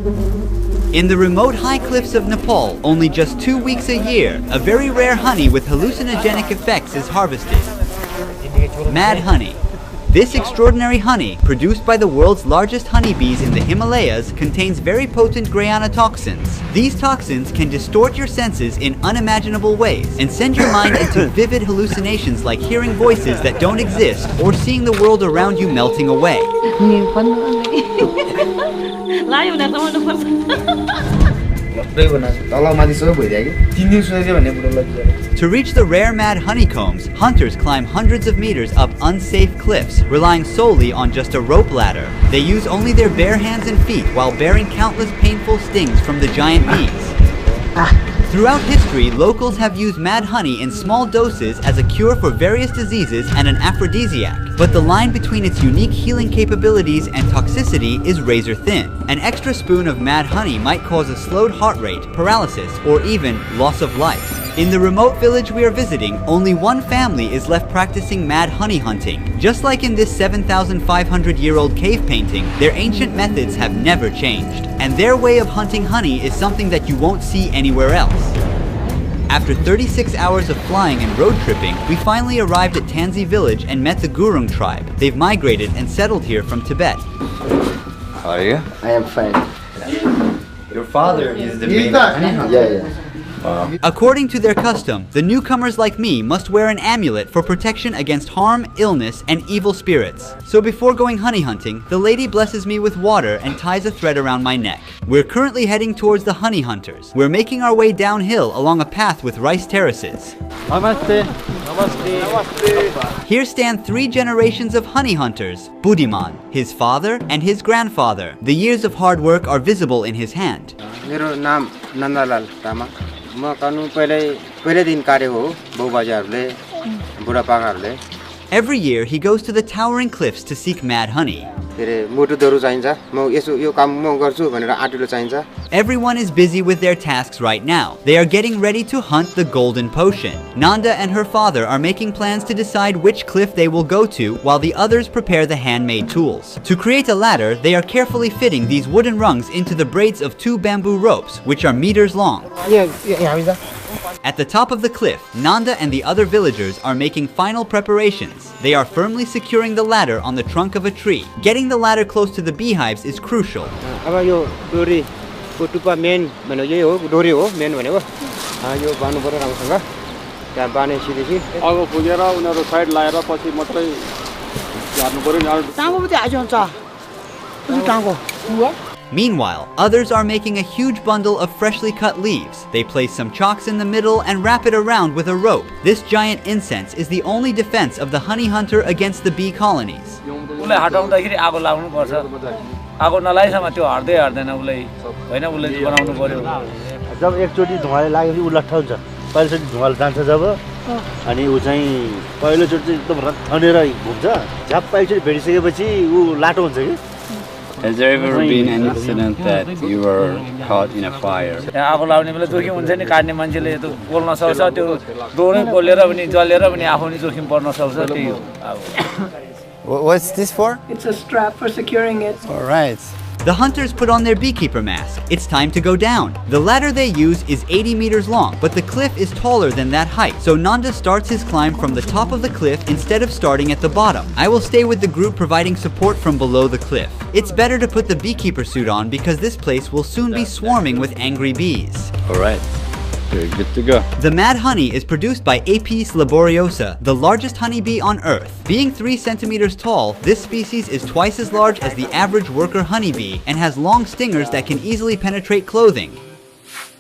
In the remote high cliffs of Nepal, only just 2 weeks a year, a very rare honey with hallucinogenic effects is harvested. Mad honey. This extraordinary honey, produced by the world's largest honeybees in the Himalayas, contains very potent Grayanotoxins. These toxins can distort your senses in unimaginable ways and send your mind into vivid hallucinations like hearing voices that don't exist or seeing the world around you melting away. To reach the rare mad honeycombs, hunters climb hundreds of meters up unsafe cliffs, relying solely on just a rope ladder. They use only their bare hands and feet while bearing countless painful stings from the giant bees. Throughout history, locals have used mad honey in small doses as a cure for various diseases and an aphrodisiac. But the line between its unique healing capabilities and toxicity is razor thin. An extra spoon of mad honey might cause a slowed heart rate, paralysis, or even loss of life. In the remote village we are visiting, only one family is left practicing mad honey hunting. Just like in this 7,500-year-old cave painting, their ancient methods have never changed. And their way of hunting honey is something that you won't see anywhere else. After 36 hours of flying and road tripping, we finally arrived at Tansi village and met the Gurung tribe. They've migrated and settled here from Tibet. How are you? I am fine. Your father is the main honey hunter. Yeah. According to their custom, the newcomers like me must wear an amulet for protection against harm, illness, and evil spirits. So before going honey hunting, the lady blesses me with water and ties a thread around my neck. We're currently heading towards the honey hunters. We're making our way downhill along a path with rice terraces. Namaste. Namaste. Namaste. Here stand 3 generations of honey hunters. Budiman, his father, and his grandfather. The years of hard work are visible in his hand. मेरो नाम नन्दलाल तामाङ म कानुन पहिले दिन काटेको हो बाउबाजेहरूले बुढापाकाहरूले Every year he goes to the towering cliffs to seek mad honey. मोटुदहरू चाहिन्छ म यसो यो काम म गर्छु भनेर आँटिलो चाहिन्छ. Everyone is busy with their tasks right now. They are getting ready to hunt the golden potion. Nanda and her father are making plans to decide which cliff they will go to while the others prepare the handmade tools. To create a ladder, they are carefully fitting these wooden rungs into the braids of 2 bamboo ropes, which are meters long. At the top of the cliff, Nanda and the other villagers are making final preparations. They are firmly securing the ladder on the trunk of a tree. Getting the ladder close to the beehives is crucial. अब यो डोरी को टुप्पा main भनेको यही हो डोरी हो main भनेको यो बान्नु पर्यो राम्रोसँग त्यहाँ बानेपछि अगो पुगेर उनीहरु साइड लाएर पछि मात्रै झार्नु पर्यो नि टाङो पनि आइन्छ टाङो Meanwhile, others are making a huge bundle of freshly cut leaves. They place some chalks in the middle and wrap it around with a rope. This giant incense is the only defense of the honey hunter against the bee colonies. उले हटाउँदाखेरि आगो लाग्नु पर्छ आगो नलाइसम्म त्यो हट्दै हट्दैन उले हैन उले बनाउनु पर्यो जब एकचोटी धुवाले लाग्यो उ लट्ठ हुन्छ पहिलोचोटी धुवाले जान्छ जब अनि उ चाहिँ पहिलोचोटी एकदम रथनेर घुम्छ झ्याप एकचोटी भेटिसकेपछि उ लाटो हुन्छ के. Has there ever been an incident that you were caught in a fire? आगो लाग्ने बेला जोखिम हुन्छ नि काट्ने मान्छेले त्यो बोल्न सक्छ त्यो दोरै बोलेर पनि जलेर पनि आफू नि जोखिम पर्न सक्छ त्यही हो अब. What's this for? It's a strap for securing it. All right. The hunters put on their beekeeper mask. It's time to go down. The ladder they use is 80 meters long, but the cliff is taller than that height. So Nanda starts his climb from the top of the cliff instead of starting at the bottom. I will stay with the group providing support from below the cliff. It's better to put the beekeeper suit on because this place will soon be swarming with angry bees. All right. You're good to go. The mad honey is produced by Apis laboriosa, the largest honeybee on Earth. Being 3 centimeters tall, this species is twice as large as the average worker honeybee and has long stingers that can easily penetrate clothing.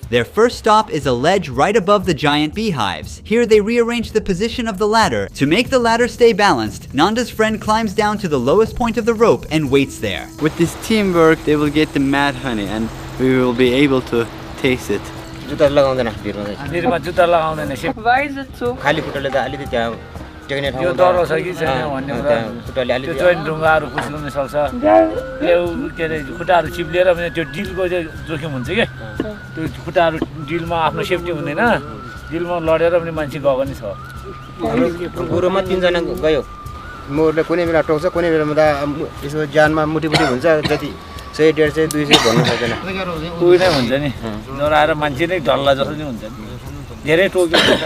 Their first stop is a ledge right above the giant beehives. Here they rearrange the position of the ladder. To make the ladder stay balanced, Nanda's friend climbs down to the lowest point of the rope and waits there. With this teamwork, they will get the mad honey and we will be able to taste it. जुत्ता लगाउँदैन निरमा जुत्ता लगाउँदैन SIP Why is it so? खाली खुट्टाले त अलिकति त्यहाँ टेक्ने ठाउँ यो डर छ कि छैन भन्ने कुरा खुट्टाले त्यो जोइन ढुङ्गाहरू खुस्किन सक्छ यो के रे खुट्टाहरू चिप्लेर पनि त्यो डिलको चाहिँ जोखिम हुन्छ के त्यो खुट्टाहरू डिलमा आफ्नो सेफ्टी हुँदैन डिलमा लडेर पनि मान्छे गएको नि छ गुरुमा 3 जना गयो मोरले कुनै बेला टोक्छ कुनै बेला त यसो ज्यानमा मुटिमुटी हुन्छ जति 100 150 200 भन्नु सक्दैन कोही नै हुन्छ नि नराएर मान्छे नै डल्ला जस्तो नि हुन्छ नि धेरै टोक्यो हुन्छ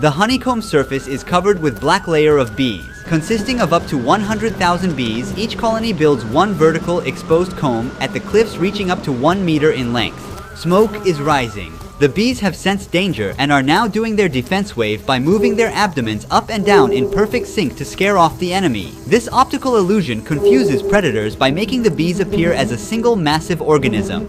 The honeycomb surface is covered with black layer of bees. Consisting of up to 100,000 bees, each colony builds one vertical exposed comb at the cliffs reaching up to 1 meter in length. Smoke is rising. The bees have sensed danger and are now doing their defense wave by moving their abdomens up and down in perfect sync to scare off the enemy. This optical illusion confuses predators by making the bees appear as a single massive organism.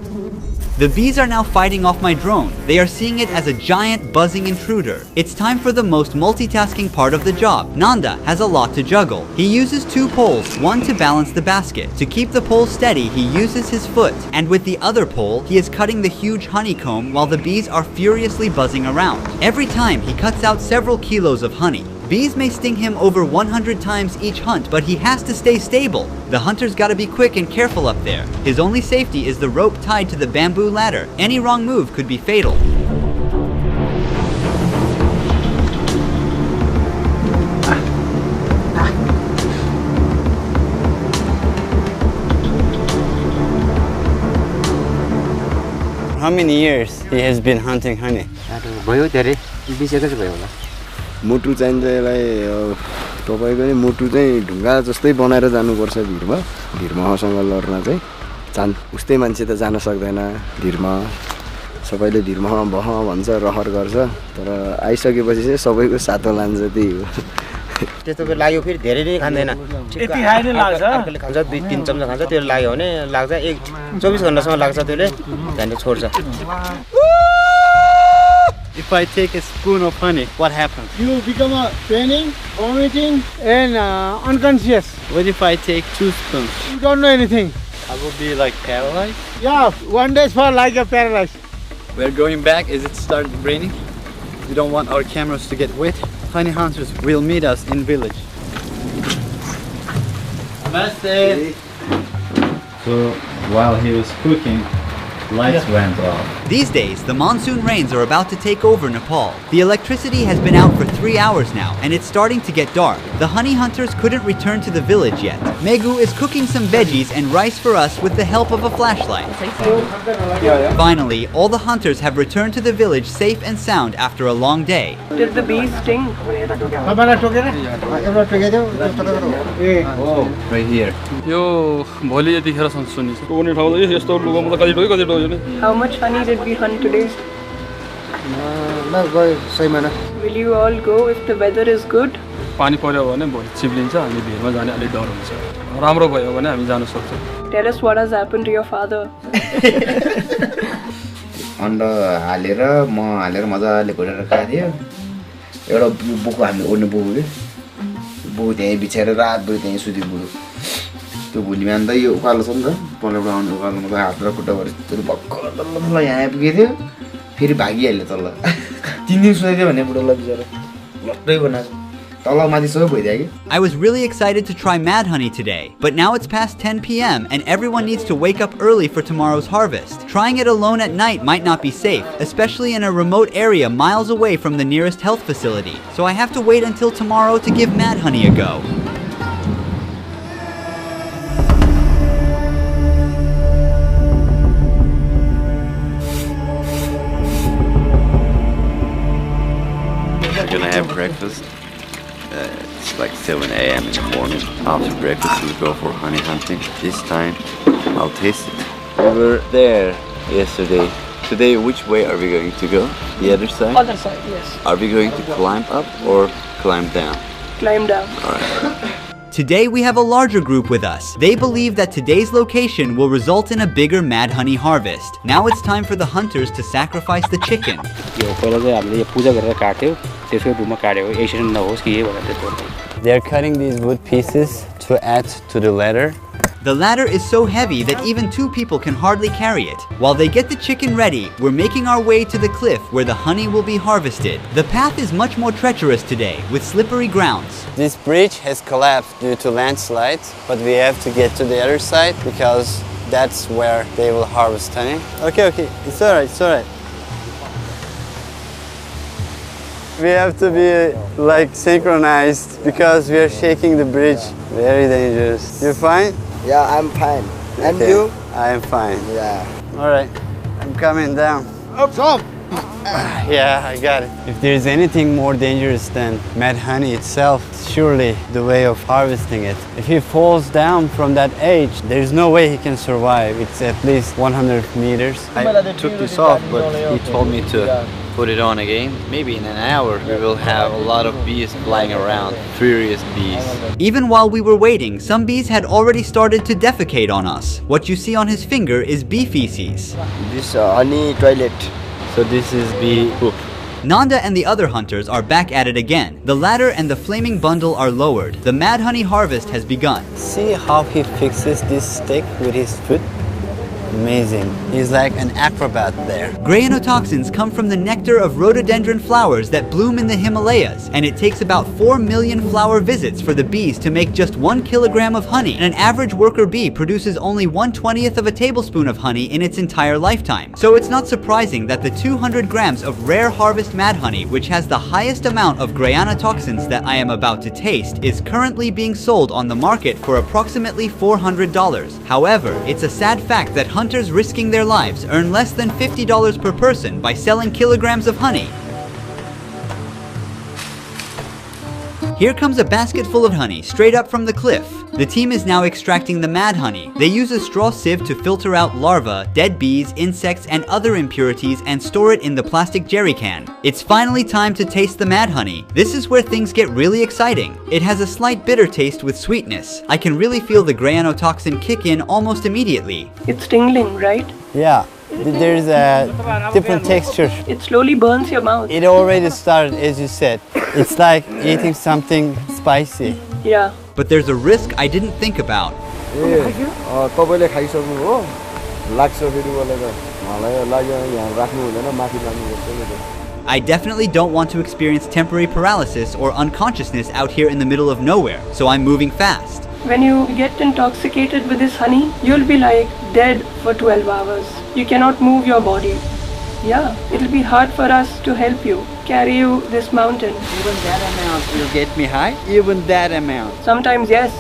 The bees are now fighting off my drone. They are seeing it as a giant buzzing intruder. It's time for the most multitasking part of the job. Nanda has a lot to juggle. He uses 2 poles, one to balance the basket. To keep the pole steady, he uses his foot. And with the other pole, he is cutting the huge honeycomb while the bees are furiously buzzing around. Every time, he cuts out several kilos of honey. Bees may sting him over 100 times each hunt, but he has to stay stable. The hunter's gotta be quick and careful up there. His only safety is the rope tied to the bamboo ladder. Any wrong move could be fatal. How many years he has been hunting honey? भयो धेरै 20 एकै भयो होला मुटु चाहिन्छ यसलाई तपाईको नि मुटु चाहिँ ढुङ्गा जस्तै बनाएर जानुपर्छ भिरमा लड्न चाहिँ उस्तै मान्छे त जान सक्दैन भिरमा सबैले भिरमा बह भन्छ रहर गर्छ तर आइसकेपछि चाहिँ सबैको सातो लान्छ त्यही हो त्यस्तो लाग्यो फेरि धेरै नै खाँदैन यति खाइ नै लाग्छ अर्कोले खान्छ 2-3 चम्चा खान्छ त्यो लाग्यो भने लाग्छ 24 घण्टासम्म लाग्छ त्यसले त्यहाँदेखि छोड्छ If I take a spoon of honey, what happens? You become a panic, vomiting, and unconscious. What if I take 2 spoons? You don't know anything. I will be like paralyzed. Yeah, one day for like a paralyzed. We're going back as it started raining. We don't want our cameras to get wet. Honey hunters will meet us in village. Namaste. So while he was cooking, lights went off. These days, the monsoon rains are about to take over Nepal. The electricity has been out for 3 hours now, and it's starting to get dark. The honey hunters couldn't return to the village yet. Megu is cooking some veggies and rice for us with the help of a flashlight. Finally, all the hunters have returned to the village safe and sound after a long day. Did the bees sting? Right here. How much honey did we hunt today? Will you all go if the weather is good? पानी पर्यो भने भोलि चिप्लिन्छ अनि भिरमा जाने अलि डर हुन्छ राम्रो भयो भने हामी जान सक्छौं Tell us what has happened to your father. अन्डा हालेर म हालेर मजाले घोडेर खादियो एउटा बुको हामीले ओड्ने बुको के बुको त्यही बिछाएर रातभरि त्यही सुत्यो बुको त्यो भोलि बिहान त यो उकालो छ नि त पल्लो आउने उकालोमा त हात र खुट्टा भएर त्यो भक्कल तल्ल यहाँ आइपुगेथ्यो फेरि भागिहाल्यो तल्ल 3 दिन सुत्यो भने बुढोला बिचारा लट्टै बनाछ I was really excited to try mad honey today, but now it's past 10 p.m. and everyone needs to wake up early for tomorrow's harvest. Trying it alone at night might not be safe, especially in a remote area miles away from the nearest health facility. So I have to wait until tomorrow to give mad honey a go. We're gonna have breakfast. It's like 7 a.m. in the morning. After breakfast we'll go for honey hunting. This time I'll taste it. We were there yesterday. Today which way are we going to go? The other side? Other side, yes. Are we going to climb up or climb down? Climb down. Alright. Today we have a larger group with us. They believe that today's location will result in a bigger mad honey harvest. Now it's time for the hunters to sacrifice the chicken. They are cutting these wood pieces to add to the ladder. The ladder is so heavy that even 2 people can hardly carry it. While they get the chicken ready, we're making our way to the cliff where the honey will be harvested. The path is much more treacherous today, with slippery grounds. This bridge has collapsed due to landslides, but we have to get to the other side because that's where they will harvest honey. Okay, it's alright. We have to be like synchronized because we are shaking the bridge. Very dangerous. You fine? Yeah, I'm fine. And Okay. you? I am fine. Yeah. All right, I'm coming down. Stop! Yeah, I got it. If there's anything more dangerous than mad honey itself, surely the way of harvesting it. If he falls down from that edge, there's no way he can survive. It's at least 100 meters. I took this off, but he told me to put it on again. Maybe in an hour we will have a lot of bees flying around, furious bees. Even while we were waiting, some bees had already started to defecate on us. What you see on his finger is bee feces. This honey toilet. So this is bee poop. Nanda and the other hunters are back at it again. The ladder and the flaming bundle are lowered. The mad honey harvest has begun. See how he fixes this stick with his foot? Amazing. He's like an acrobat there. Grayanotoxins come from the nectar of rhododendron flowers that bloom in the Himalayas, and it takes about 4 million flower visits for the bees to make just 1 kilogram of honey. And an average worker bee produces only 1/20th of a tablespoon of honey in its entire lifetime. So it's not surprising that the 200 grams of rare harvest mad honey, which has the highest amount of grayanotoxins that I am about to taste, is currently being sold on the market for approximately $400. However, it's a sad fact that hunters risking their lives earn less than $50 per person by selling kilograms of honey. Here comes a basket full of honey straight up from the cliff. The team is now extracting the mad honey. They use a straw sieve to filter out larvae, dead bees, insects, and other impurities and store it in the plastic jerry can. It's finally time to taste the mad honey. This is where things get really exciting. It has a slight bitter taste with sweetness. I can really feel the grayanotoxin kick in almost immediately. It's tingling, right? Yeah, there's a different texture. It slowly burns your mouth. It already started, as you said. It's like eating something spicy. Yeah. But there's a risk I didn't think about. तपाईले खाइसक्नुभयो लाग्छ फेरि मलाई त मलाई लाग्यो यहाँ राख्नु हुँदैन माथि लानुपर्छ नि त I definitely don't want to experience temporary paralysis or unconsciousness out here in the middle of nowhere, so I'm moving fast. When you get intoxicated with this honey, you'll be like dead for 12 hours. You cannot move your body. Yeah, it'll be hard for us to help you, carry you this mountain. Even that amount will get me high? Even that amount? Sometimes yes.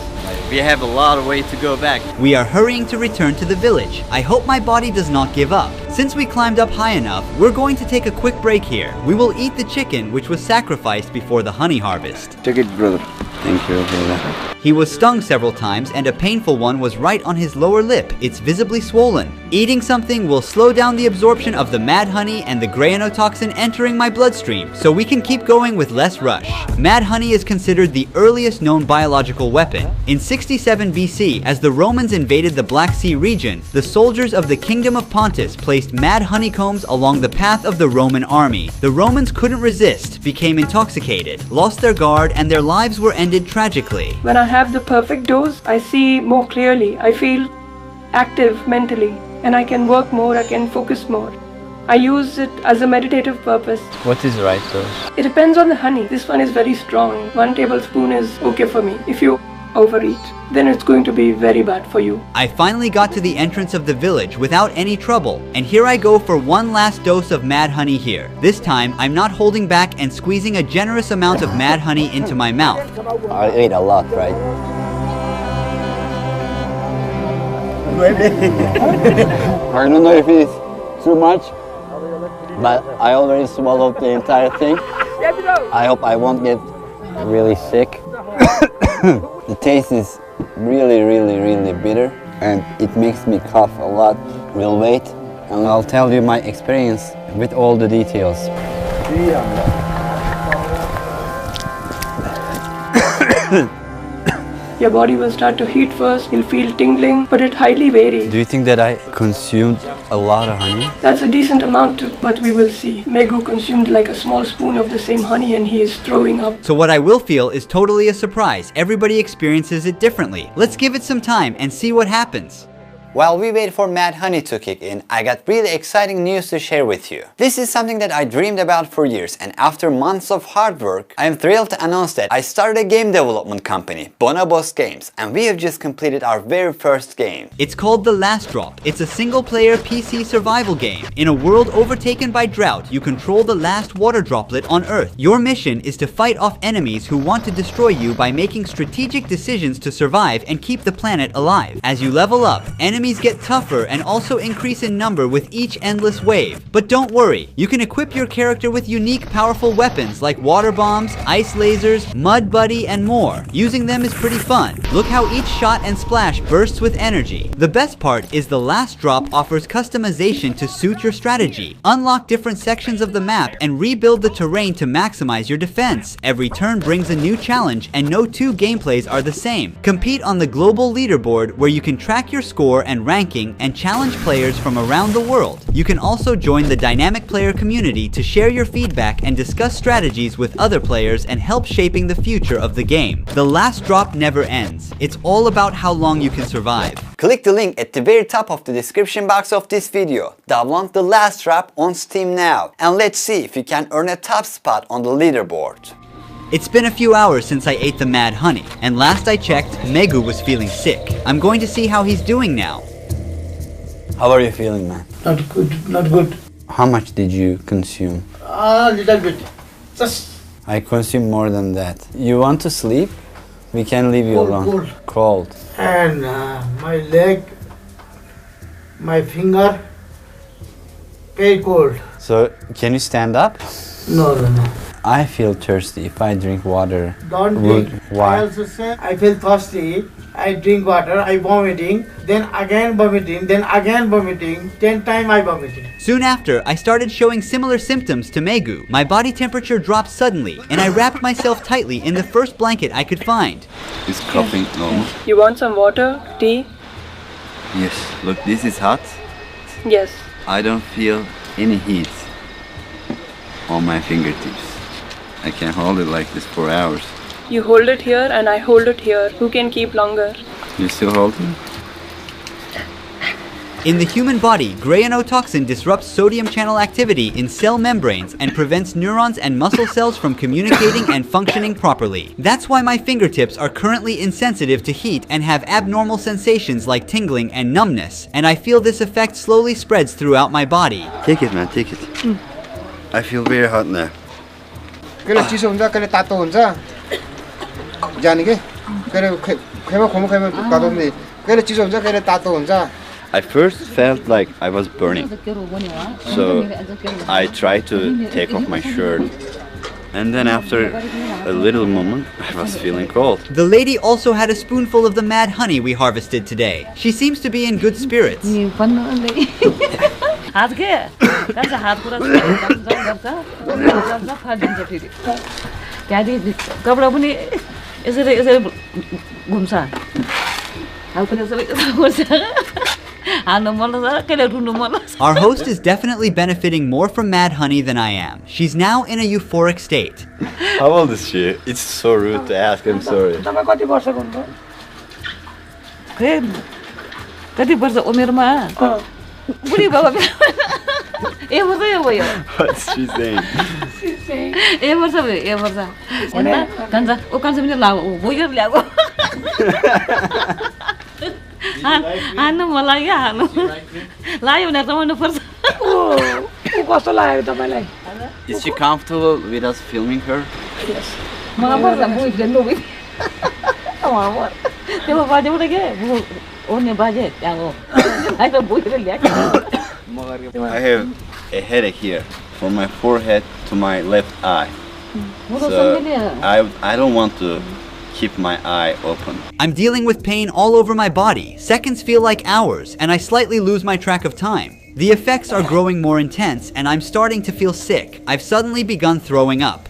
We have a lot of way to go back. We are hurrying to return to the village. I hope my body does not give up. Since we climbed up high enough, we're going to take a quick break here. We will eat the chicken which was sacrificed before the honey harvest. Take it, brother. Thank you, brother. He was stung several times and a painful one was right on his lower lip. It's visibly swollen. Eating something will slow down the absorption of the mad honey and the grayanotoxin entering my bloodstream, so we can keep going with less rush. Mad honey is considered the earliest known biological weapon. In 67 BC, as the Romans invaded the Black Sea region, the soldiers of the Kingdom of Pontus placed mad honeycombs along the path of the Roman army. The Romans couldn't resist, became intoxicated, lost their guard, and their lives were ended tragically. When I have the perfect dose, I see more clearly. I feel active mentally, and I can work more, I can focus more. I use it as a meditative purpose. What is right dose? It depends on the honey. This one is very strong. 1 tablespoon is okay for me. If you overeat, then it's going to be very bad for you. I finally got to the entrance of the village without any trouble, and here I go for one last dose of mad honey here. This time, I'm not holding back and squeezing a generous amount of mad honey into my mouth. I ate a lot, right? I don't know if it's too much, but I already swallowed the entire thing. I hope I won't get really sick. The taste is really, really, really bitter, and it makes me cough a lot. We'll wait, and I'll tell you my experience with all the details. Your body will start to heat first, you'll feel tingling, but it highly varies. Do you think that I consumed a lot of honey? That's a decent amount too, but we will see. Megu consumed like a small spoon of the same honey and he is throwing up. So what I will feel is totally a surprise. Everybody experiences it differently. Let's give it some time and see what happens. While we wait for mad honey to kick in, I got really exciting news to share with you. This is something that I dreamed about for years, and after months of hard work, I am thrilled to announce that I started a game development company, Bonobos Games, and we have just completed our very first game. It's called The Last Drop. It's a single-player PC survival game. In a world overtaken by drought, you control the last water droplet on Earth. Your mission is to fight off enemies who want to destroy you by making strategic decisions to survive and keep the planet alive. As you level up, enemies enemies get tougher and also increase in number with each endless wave. But don't worry, you can equip your character with unique powerful weapons like water bombs, ice lasers, mud buddy, and more. Using them is pretty fun. Look how each shot and splash bursts with energy. The best part is the last drop offers customization to suit your strategy. Unlock different sections of the map and rebuild the terrain to maximize your defense. Every turn brings a new challenge and no two gameplays are the same. Compete on the global leaderboard where you can track your score and ranking and challenge players from around the world. You can also join the dynamic player community to share your feedback and discuss strategies with other players and help shaping the future of the game. The last drop never ends. It's all about how long you can survive. Click the link at the very top of the description box of this video. Download the last drop on Steam now and let's see if you can earn a top spot on the leaderboard. It's been a few hours since I ate the mad honey, and last I checked, Megu was feeling sick. I'm going to see how he's doing now. How are you feeling, man? Not good, not good. How much did you consume? A little bit. Just I consumed more than that. You want to sleep? We can leave you alone. Cold. And my leg, my finger, very cold. So, can you stand up? No, no, no. I feel thirsty. If I drink water, Don't drink. Why? I also say I feel thirsty. I drink water, I vomiting, then again vomiting, then again vomiting. 10 times I vomiting. Soon after, I started showing similar symptoms to Megu. My body temperature dropped suddenly, and I wrapped myself tightly in the first blanket I could find. Is coughing normal? You want some water, tea? Yes. Look, this is hot. Yes. I don't feel any heat on my fingertips. I can hold it like this for hours. You hold it here and I hold it here. Who can keep longer? You still hold it? In the human body, Grayanotoxin disrupts sodium channel activity in cell membranes and prevents neurons and muscle cells from communicating and functioning properly. That's why my fingertips are currently insensitive to heat and have abnormal sensations like tingling and numbness, and I feel this effect slowly spreads throughout my body. Take it, man, take it. I feel very hot now. कहिले चिसो हुन्छ कहिले तातो हुन्छ जाने के कहिले खैमा खमो खैमा तातो हुन्छ कहिले चिसो हुन्छ कहिले तातो हुन्छ I first felt like I was burning, so I tried to take off my shirt, and then after a little moment I was feeling cold. The lady also had a spoonful of the mad honey we harvested today. She seems to be in good spirits. Our host is definitely benefiting more from mad honey than I am. She's now in a euphoric state. How old is she? It's so rude to ask, I'm sorry. What's she saying? Is she comfortable with us filming her? Yes. I have a headache here, from my forehead to my left eye. So I don't want to keep my eye open. I'm dealing with pain all over my body. Seconds feel like hours, and I slightly lose my track of time. The effects are growing more intense, and I'm starting to feel sick. I've suddenly begun throwing up.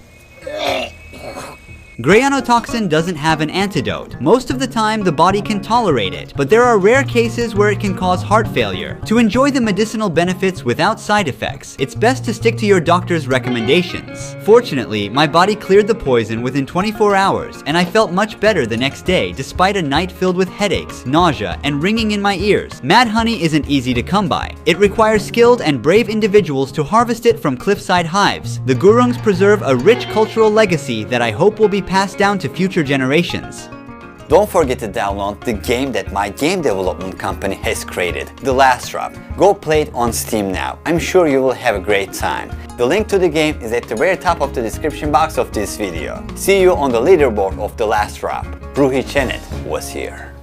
Grayanotoxin doesn't have an antidote. Most of the time, the body can tolerate it, but there are rare cases where it can cause heart failure. To enjoy the medicinal benefits without side effects, it's best to stick to your doctor's recommendations. Fortunately, my body cleared the poison within 24 hours, and I felt much better the next day, despite a night filled with headaches, nausea, and ringing in my ears. Mad honey isn't easy to come by. It requires skilled and brave individuals to harvest it from cliffside hives. The Gurungs preserve a rich cultural legacy that I hope will be passed down to future generations. Don't forget to download the game that my game development company has created, The Last Drop. Go play it on Steam now. I'm sure you will have a great time. The link to the game is at the very top of the description box of this video. See you on the leaderboard of The Last Drop. Ruhi Chenet was here.